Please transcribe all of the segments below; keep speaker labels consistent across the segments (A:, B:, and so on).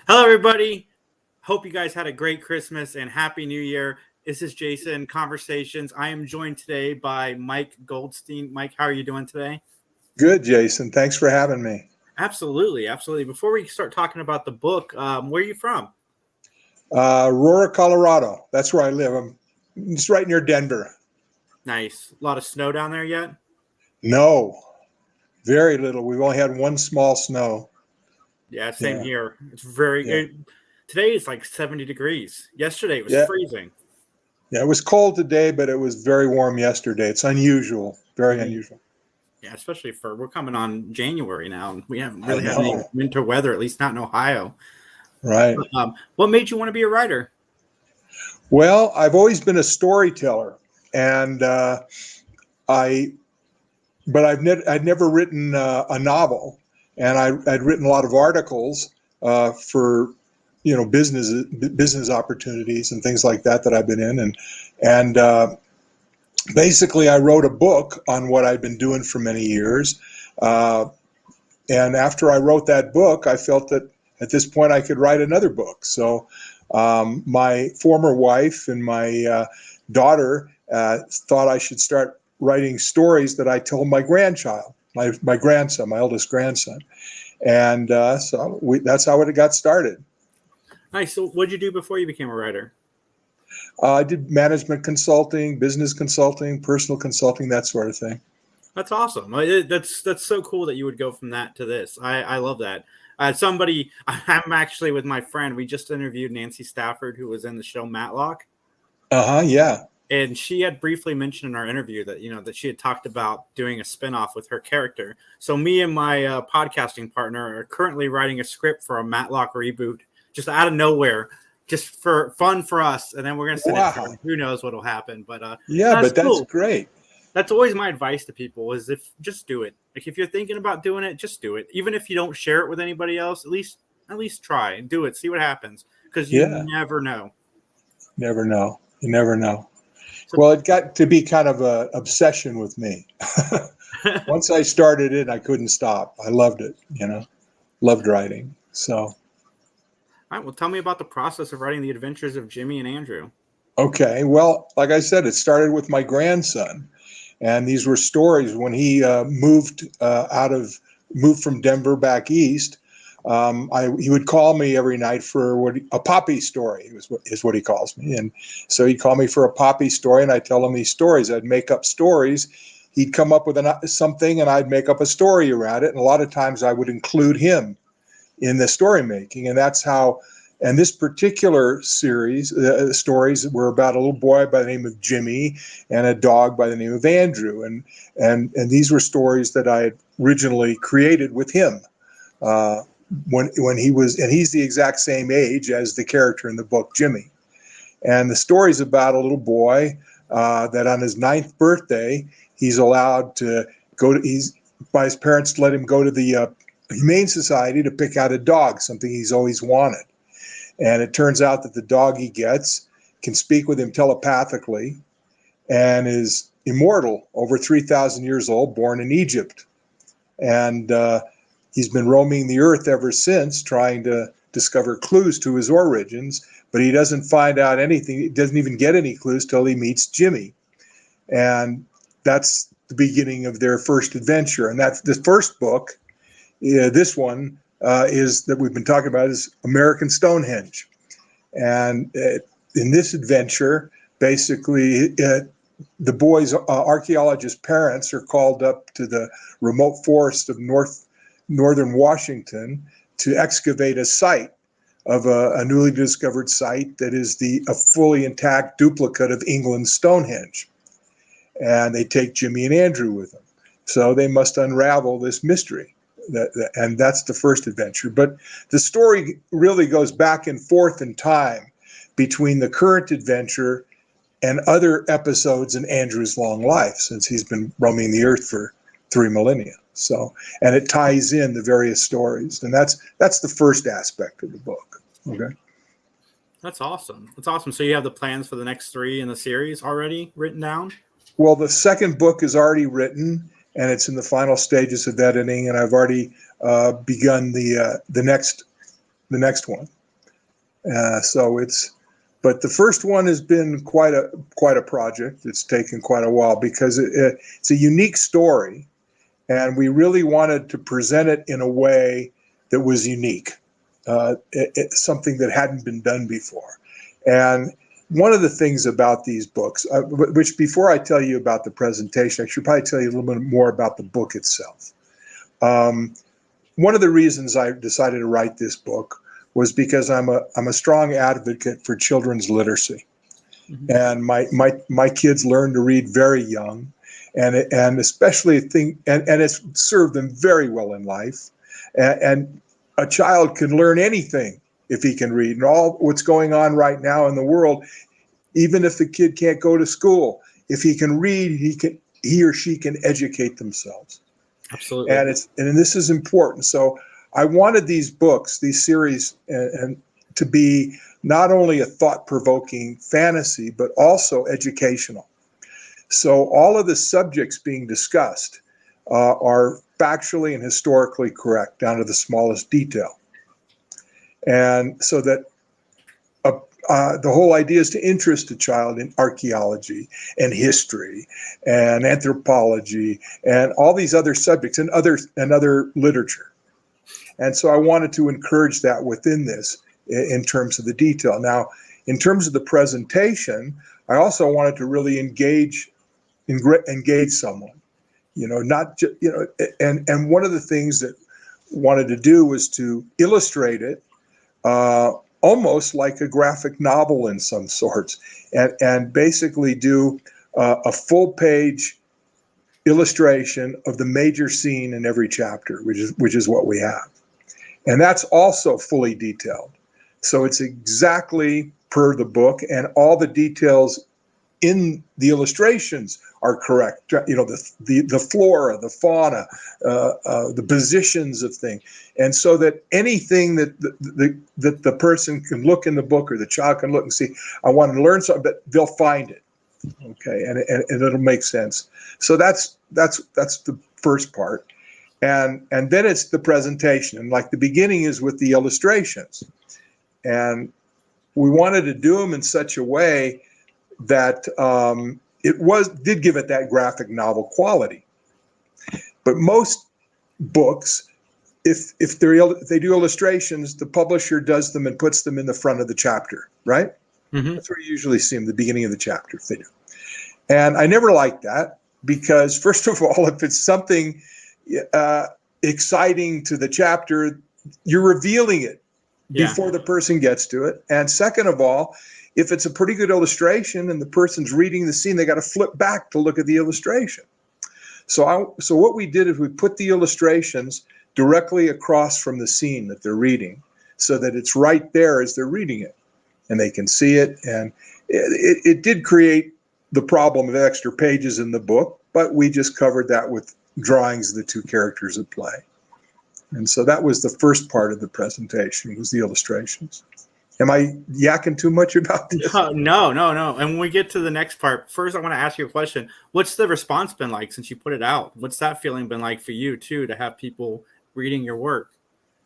A: Hello, everybody. Hope you guys had a great Christmas and Happy New Year. This is Jason, Conversations. I am joined today by Mike Goldstein. Mike, how are you doing today?
B: Good, Jason. Thanks for having me.
A: Absolutely, absolutely. Before we start talking about the book, where are you from?
B: Aurora, Colorado. That's where I live. I'm just right near Denver.
A: Nice. A lot of snow down there yet?
B: No, very little. We've only had one small snow.
A: Yeah, same here. It's very good. Today is like 70 degrees. Yesterday it was freezing.
B: Yeah, it was cold today, but it was very warm yesterday. It's unusual, very unusual.
A: Yeah, especially we're coming on January now, and we haven't really had any winter weather, at least not in Ohio.
B: Right.
A: What made you want to be a writer?
B: Well, I've always been a storyteller, and I'd never written a novel, and I'd written a lot of articles for business opportunities and things like that I've been in, and basically I wrote a book on what I'd been doing for many years, and after I wrote that book, I felt that at this point I could write another book. So my former wife and my daughter thought I should start writing stories that I told my grandchild, my grandson, my oldest grandson, and that's how it got started.
A: Nice. So what did you do before you became a writer?
B: I did management consulting, business consulting, personal consulting, that sort of thing.
A: That's awesome. That's so cool that you would go from that to this. I love that. I'm actually with my friend. We just interviewed Nancy Stafford, who was in the show Matlock.
B: Yeah.
A: And she had briefly mentioned in our interview that, that she had talked about doing a spinoff with her character. So me and my podcasting partner are currently writing a script for a Matlock reboot, just out of nowhere, just for fun for us. And then we're going to send it to her. Who knows what'll happen. But
B: that's cool. Great.
A: That's always my advice to people is just do it. Like if you're thinking about doing it, just do it. Even if you don't share it with anybody else, at least try and do it. See what happens. Because you never know.
B: Never know. You never know. Well, it got to be kind of an obsession with me. Once I started it, I couldn't stop. I loved it, loved writing. So.
A: All right. Well, tell me about the process of writing the adventures of Jimmy and Andrew.
B: Okay. Well, like I said, it started with my grandson. And these were stories when he moved from Denver back east. He would call me every night for a Poppy story is what he calls me. And so he'd call me for a Poppy story, and I'd tell him these stories. I'd make up stories. He'd come up with something, and I'd make up a story around it. And a lot of times I would include him in the story making, and that's how. And this particular series, stories were about a little boy by the name of Jimmy and a dog by the name of Andrew, and these were stories that I had originally created with him when he was, and he's the exact same age as the character in the book, Jimmy. And the story's about a little boy that on his 9th birthday, he's allowed to by his parents to let him go to the Humane Society to pick out a dog, something he's always wanted. And it turns out that the dog he gets can speak with him telepathically and is immortal, over 3,000 years old, born in Egypt. And he's been roaming the earth ever since, trying to discover clues to his origins, but he doesn't find out anything. He doesn't even get any clues till he meets Jimmy. And that's the beginning of their first adventure. And that's the first book. This one is that we've been talking about is American Stonehenge. And in this adventure, basically, the boy's archaeologist parents are called up to the remote forest of northern Washington to excavate a site of a newly discovered site that is a fully intact duplicate of England's Stonehenge. And they take Jimmy and Andrew with them. So they must unravel this mystery. And that's the first adventure. But the story really goes back and forth in time between the current adventure and other episodes in Andrew's long life, since he's been roaming the earth for 3 millennia. So, and it ties in the various stories, and that's the first aspect of the book. Okay.
A: That's awesome. That's awesome. So you have the plans for the next 3 in the series already written down?
B: Well, the second book is already written, and it's in the final stages of editing, and I've already begun the next one. But the first one has been quite a project. It's taken quite a while because it's a unique story, and we really wanted to present it in a way that was unique, it's something that hadn't been done before. And one of the things about these books, which before I tell you about the presentation, I should probably tell you a little bit more about the book itself. One of the reasons I decided to write this book was because I'm a strong advocate for children's literacy, mm-hmm. and my kids learn to read very young, and especially and it's served them very well in life, and a child can learn anything if he can read, and all what's going on right now in the world, even if the kid can't go to school, if he can read, he or she can educate themselves.
A: Absolutely.
B: And this is important. So I wanted these books, these series, and to be not only a thought-provoking fantasy, but also educational. So all of the subjects being discussed are factually and historically correct, down to the smallest detail. And so that the whole idea is to interest a child in archaeology and history and anthropology and all these other subjects and other literature. And so I wanted to encourage that within this in terms of the detail. Now, in terms of the presentation, I also wanted to really engage someone, not just, and one of the things that wanted to do was to illustrate it almost like a graphic novel in some sorts, and basically do a full page illustration of the major scene in every chapter, which is what we have. And that's also fully detailed. So it's exactly per the book, and all the details in the illustrations are correct. The flora, the fauna, the positions of things. And so that anything that the person can look in the book, or the child can look and see, I want to learn something, but they'll find it. Okay, and it'll make sense. So that's the first part. And then it's the presentation, and like the beginning is with the illustrations, and we wanted to do them in such a way that did give it that graphic novel quality. But most books, if they do illustrations, the publisher does them and puts them in the front of the chapter, right? Mm-hmm. That's where you usually see them, the beginning of the chapter, if they do. And I never liked that, because first of all, if it's something exciting to the chapter, you're revealing it before the person gets to it. And second of all, if it's a pretty good illustration and the person's reading the scene, they got to flip back to look at the illustration. So what we did is we put the illustrations directly across from the scene that they're reading, so that it's right there as they're reading it, and they can see it. And it did create the problem of extra pages in the book, but we just covered that with drawings of the two characters at play. And so that was the first part of the presentation, was the illustrations. Am I yakking too much about this?
A: No. And when we get to the next part, first I want to ask you a question. What's the response been like since you put it out? What's that feeling been like for you too, to have people reading your work?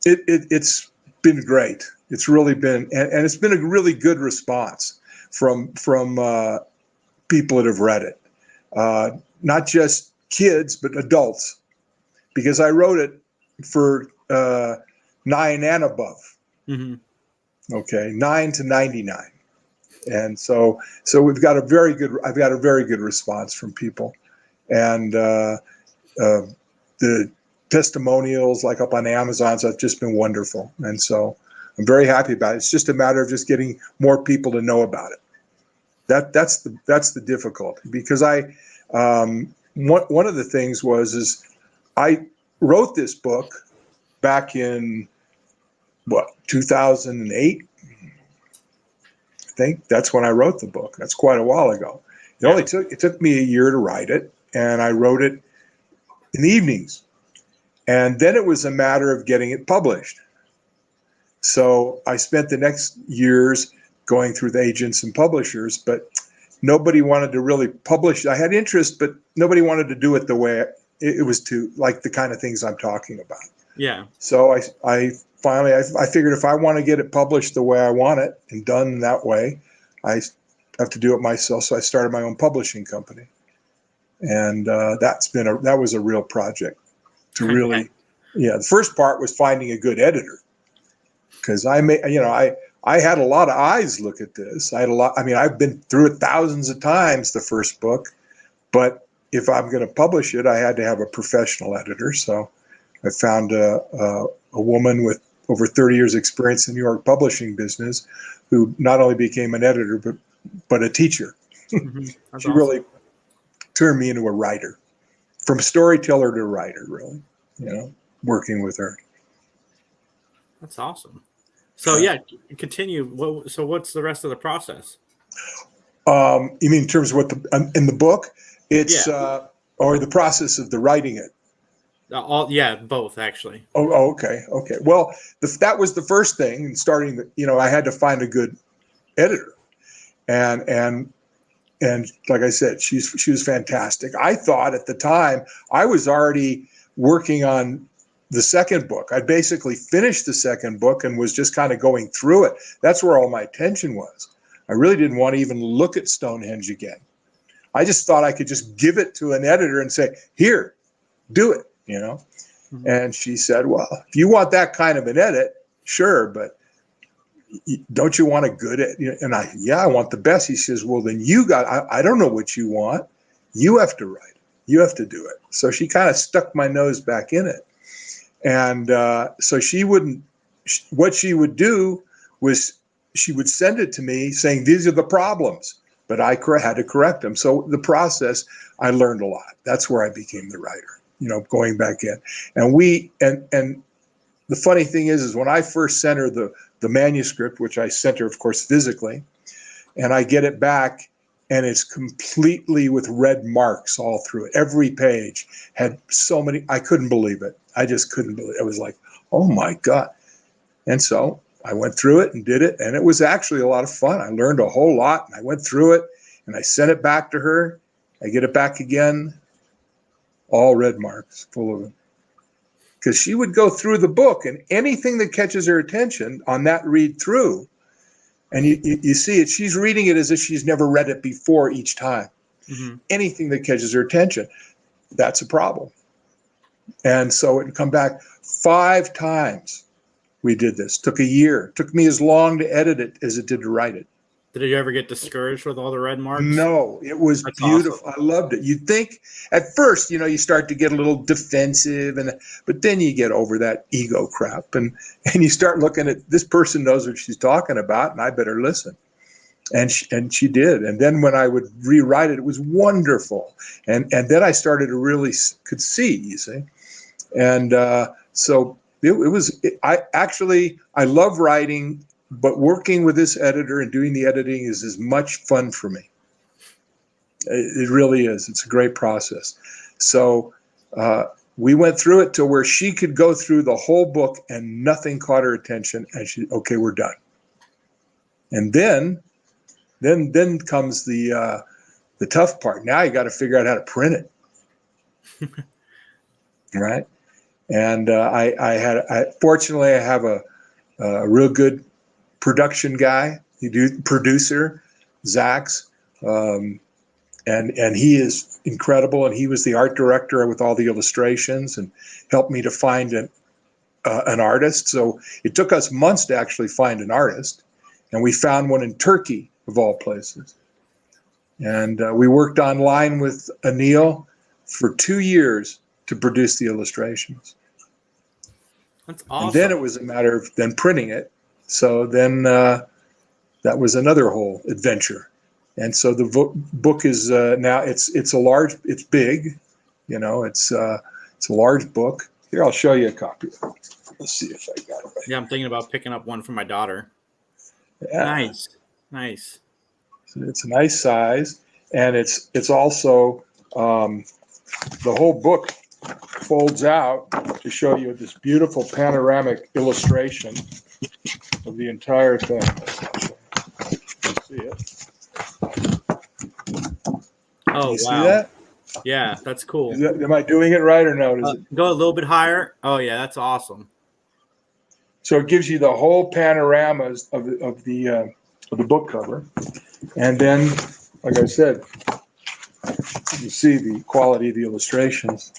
B: It's been great. It's really been, and it's been a really good response from people that have read it. Not just kids, but adults, because I wrote it for 9 and above. Mm-hmm. Okay, 9 to 99, and so I've got a very good response from people, and the testimonials, like up on Amazon, have just been wonderful, and so I'm very happy about it. It's just a matter of just getting more people to know about it. That's the difficulty, because one of the things is I wrote this book back in 2008. I think that's when I wrote the book. That's quite a while ago. It took me a year to write it, and I wrote it in the evenings. And then it was a matter of getting it published. So I spent the next years going through the agents and publishers, but nobody wanted to really publish. I had interest, but nobody wanted to do it the way it was, to like the kind of things I'm talking about.
A: Yeah.
B: So I finally, I figured if I want to get it published the way I want it and done that way, I have to do it myself. So I started my own publishing company, and that was a real project to really, yeah. The first part was finding a good editor, because I had a lot of eyes look at this. I've been through it thousands of times, the first book, but if I'm going to publish it, I had to have a professional editor. So I found a woman with over 30 years experience in the New York publishing business, who not only became an editor, but a teacher.
A: Mm-hmm.
B: She
A: awesome.
B: really turned me into a writer, from storyteller to writer, really, working with her.
A: That's awesome. So yeah, continue. So what's the rest of the process?
B: You mean in terms of what in the book? It's or the process of the writing it.
A: Both actually.
B: Oh, okay. Well, that was the first thing. And starting, I had to find a good editor, and like I said, she was fantastic. I thought at the time I was already working on the second book. I basically finished the second book and was just kind of going through it. That's where all my attention was. I really didn't want to even look at Stonehenge again. I just thought I could just give it to an editor and say, "Here, do it." Mm-hmm. And she said, "Well, if you want that kind of an edit, sure, but don't you want a good edit?" And I want the best. He says, "Well, then I don't know what you want. You have to write it. You have to do it." So she kind of stuck my nose back in it. And so what she would do was she would send it to me saying, "These are the problems," but I had to correct them. So the process, I learned a lot. That's where I became the writer, going back in. And the funny thing is when I first sent her the manuscript, which I sent her, of course, physically, and I get it back, and it's completely with red marks all through it. Every page had so many, I couldn't believe it. I just couldn't believe it. It was like, oh my God. And so I went through it and did it, and it was actually a lot of fun. I learned a whole lot, and I went through it, and I sent it back to her. I get it back again, all red marks, full of them. Because she would go through the book, and anything that catches her attention on that read through, and you see it, she's reading it as if she's never read it before each time. Mm-hmm. Anything that catches her attention, that's a problem. And so it would come back 5 times. We did this. Took a year. Took me as long to edit it as it did to write it.
A: Did you ever get discouraged with all the red marks?
B: No, it was That's beautiful. Awesome. I loved it. You'd think at first, you start to get a little defensive, but then you get over that ego crap, and you start looking at, this person knows what she's talking about, and I better listen. And she did. And then when I would rewrite it, it was wonderful. And then I started to really could see, you see. And so I love writing, but working with this editor and doing the editing is as much fun for me. It really is. It's a great process. So we went through it to where she could go through the whole book and nothing caught her attention. And okay, we're done. And then comes the tough part. Now you got to figure out how to print it. Right. And fortunately I have a real good production guy, producer, Zach's, and he is incredible. And he was the art director with all the illustrations and helped me to find an artist. So it took us months to actually find an artist, and we found one in Turkey, of all places. And we worked online with Anil for 2 years to produce the illustrations.
A: That's awesome.
B: And then it was a matter of then printing it. So then that was another whole adventure. And so the book is now it's big, it's a large book. Here, I'll show you a copy. Let's see if I got it right.
A: Yeah, I'm thinking about picking up one for my daughter. Yeah. Nice.
B: So it's a nice size, and it's also the whole book folds out to show you this beautiful panoramic illustration of the entire thing. You see it?
A: Oh,
B: you see
A: wow.
B: that?
A: Yeah, that's cool.
B: Am I doing it right or no?
A: Go a little bit higher. Oh, yeah, that's awesome.
B: So it gives you the whole panoramas of the book cover, and then, like I said, you see the quality of the illustrations.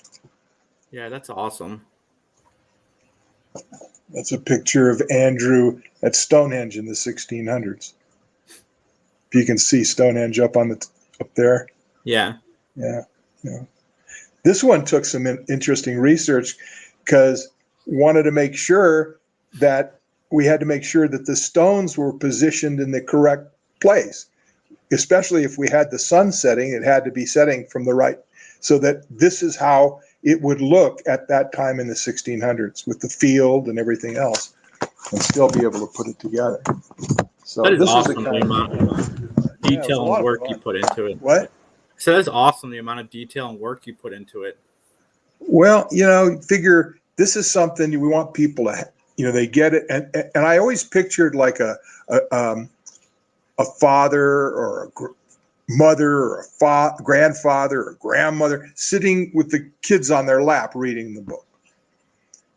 A: Yeah, that's awesome.
B: That's a picture of Andrew at Stonehenge in the 1600s. If you can see Stonehenge up there.
A: Yeah.
B: Yeah. This one took some interesting research because wanted to make sure that we had to make sure that the stones were positioned in the correct place, especially if we had the sun setting. It had to be setting from the right, so that this is how it would look at that time in the 1600s with the field and everything else, and still be able to put it together. So
A: That is
B: this
A: awesome,
B: is
A: the amount of detail and work you put into it.
B: What?
A: So that's awesome, the amount of detail and work you put into it.
B: Well, figure this is something we want people to, they get it, and I always pictured like a father or a mother or a grandfather or grandmother sitting with the kids on their lap reading the book,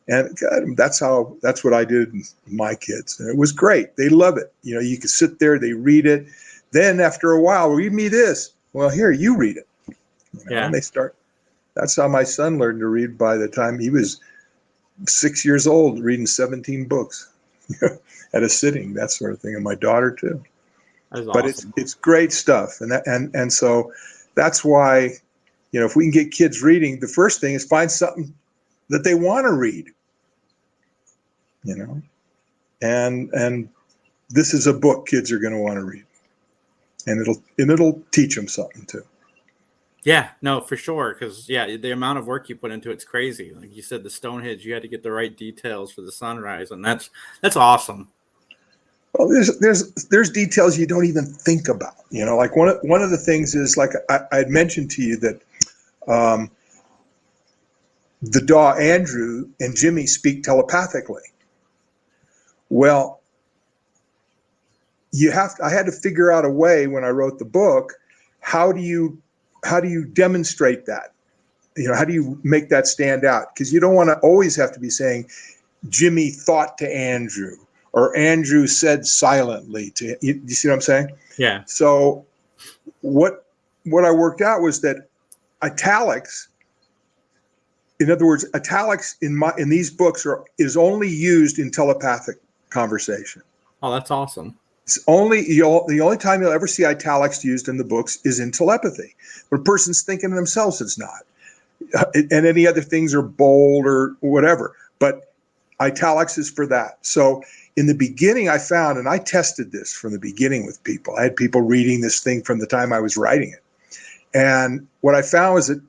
B: and God, that's what I did with my kids, and it was great. They love it. You can sit there, they read it. Then after a while, read me this. Well, here, you read it. And they start. That's how my son learned to read by the time he was 6 years old, reading 17 books at a sitting, that sort of thing. And my daughter too.
A: That's
B: but
A: awesome.
B: it's great stuff. And so that's why, if we can get kids reading, the first thing is find something that they want to read, and this is a book kids are going to want to read, and it'll teach them something too.
A: Yeah, no, for sure. Because the amount of work you put into it's crazy. Like you said, the Stonehenge, you had to get the right details for the sunrise, and that's awesome.
B: Well, there's details you don't even think about. Like one of the things is, like I had mentioned to you that the dog Andrew and Jimmy speak telepathically. Well, I had to figure out a way when I wrote the book. How do you demonstrate that? How do you make that stand out? Because you don't want to always have to be saying Jimmy thought to Andrew or Andrew said silently to you. You see what I'm saying?
A: Yeah.
B: So what I worked out was that italics, in other words, italics in these books is only used in telepathic conversation.
A: Oh, that's awesome.
B: It's the only time you'll ever see italics used in the books is in telepathy. When a person's thinking to themselves, it's not. And any other things are bold or whatever. But italics is for that. So in the beginning, I found, and I tested this from the beginning with people. I had people reading this thing from the time I was writing it. And what I found was that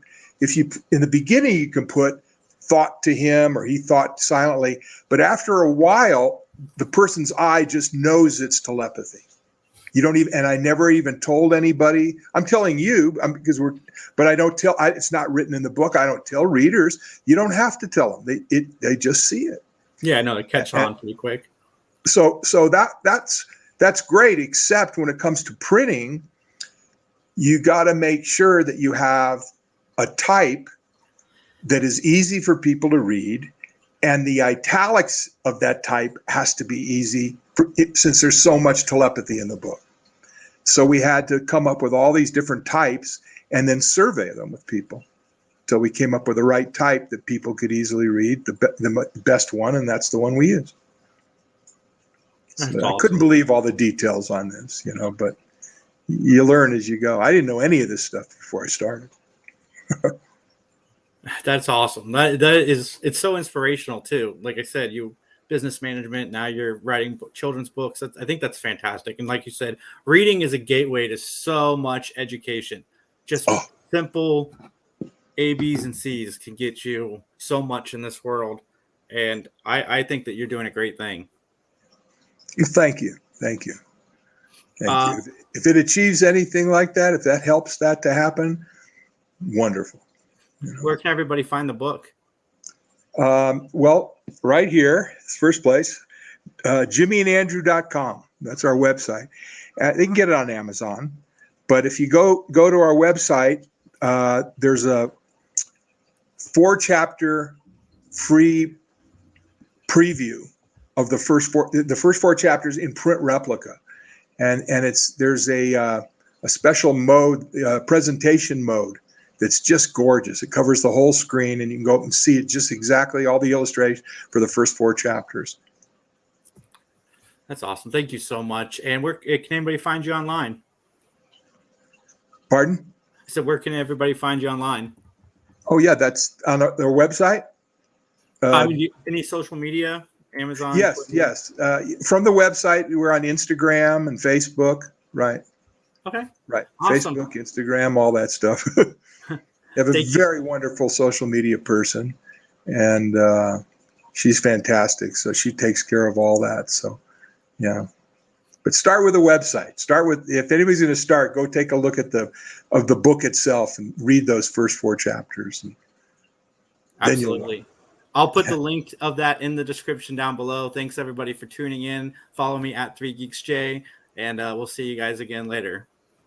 B: in the beginning, you can put thought to him or he thought silently, but after a while, the person's eye just knows it's telepathy. You don't even, and I never even told anybody. I'm telling you but I don't tell. It's not written in the book. I don't tell readers. You don't have to tell them. They just see it.
A: Yeah, no, they catch on pretty quick.
B: So that's great. Except when it comes to printing, you got to make sure that you have a type that is easy for people to read. And the italics of that type has to be easy since there's so much telepathy in the book. So we had to come up with all these different types and then survey them with people. So we came up with the right type that people could easily read, the best one, and that's the one we use. So awesome. I couldn't believe all the details on this, but you learn as you go. I didn't know any of this stuff before I started.
A: That's awesome. It's so inspirational too. Like I said, you business management, now you're writing children's books. I think that's fantastic. And like you said, reading is a gateway to so much education. Just simple A, B's, and C's can get you so much in this world. And I think that you're doing a great thing.
B: Thank you. Thank you. Thank you. If it achieves anything like that, if that helps that to happen, wonderful.
A: Where can everybody find the book?
B: Well, right here, first place, jimmyandandrew.com. That's our website. They can get it on Amazon. But if you go to our website, there's a 4-chapter free preview of the first four chapters in print replica, and there's a special mode, presentation mode, that's just gorgeous. It covers the whole screen, and you can go up and see it just exactly, all the illustrations for the first four chapters.
A: That's awesome. Thank you so much. And where can anybody find you online?
B: Pardon?
A: I said, where can everybody find you online?
B: Oh yeah, that's on their website.
A: I mean, any social media, Amazon?
B: Yes,
A: Twitter?
B: yes. From the website, we're on Instagram and Facebook. Right.
A: Okay.
B: Right.
A: Awesome.
B: Facebook, Instagram, all that stuff. You have a very wonderful social media person, and she's fantastic. So she takes care of all that. So, yeah. But start with a website. If anybody's going to start, go take a look at the book itself and read those first four chapters. And
A: Absolutely. I'll put the link of that in the description down below. Thanks everybody for tuning in. Follow me at 3GeeksJ, and we'll see you guys again later.